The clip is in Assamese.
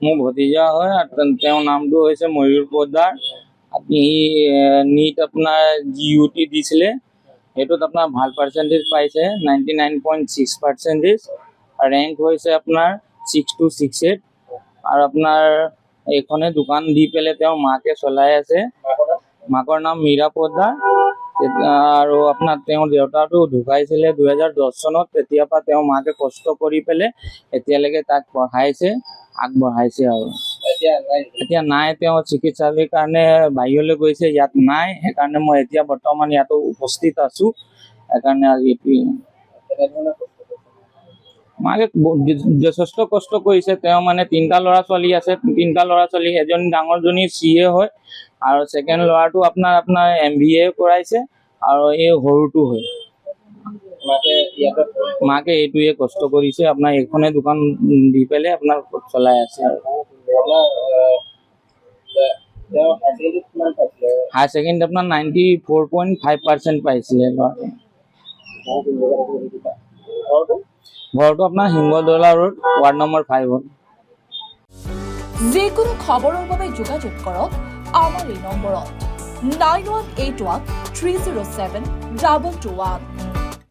মোৰ ভতিজা হয় আৰু তেওঁৰ নামটো হৈছে ময়ূৰ পোদ্দাৰ। আপুনি নীট আপোনাৰ GUT দিছিলে, সেইটোত আপোনাৰ ভাল পাৰ্চেণ্টেজ পাইছে 99.6%। ৰেংক হৈছে আপোনাৰ 6268। আৰু আপোনাৰ এইখনে দোকান দি পেলাই তেওঁ মাকে চলাই আছে। মাকৰ নাম মীৰা পোদ্দাৰ। আৰু আপোনাৰ তেওঁৰ দেউতাটো ঢুকাইছিলে 2010 চনত। তেতিয়াৰ পৰা তেওঁ মাকে কষ্ট কৰি পেলাই এতিয়ালৈকে তাক পঢ়াইছে, আগবঢ়াইছে। আৰু এতিয়া নাই, তেওঁ চিকিৎসাৰ কাৰণে বাহিৰলৈ গৈছে, ইয়াত নাই। সেইকাৰণে মই এতিয়া বৰ্তমান ইয়াতো উপস্থিত আছো। সেইকাৰণে আজি মাকে যথেষ্ট কষ্ট কৰিছে। তেওঁ মানে 3টা ল'ৰা ছোৱালী আছে, 3টা ল'ৰা ছোৱালী, এজনী ডাঙৰজনী CA হয় আৰু ছেকেণ্ড ল'ৰাটো আপোনাৰ MBA কৰাইছে আৰু এই সৰুটো হয়। মাকে এইটোৱে কষ্ট কৰিছে, আপোনাৰ এইখনে দোকান দি পেলাই আপোনাৰ চলাই আছে। আৰু হায়াৰ ছেকেণ্ডেৰী আপোনাৰ 94.5% পাইছিলে ল'ৰাটো। ঘৰটো আপোনাৰ সিংহদলা ৰোড, ৱাৰ্ড নম্বৰ 5। যিকোনো খবৰৰ বাবে যোগাযোগ কৰক আমাৰ এই নম্বৰত 9181 307 221।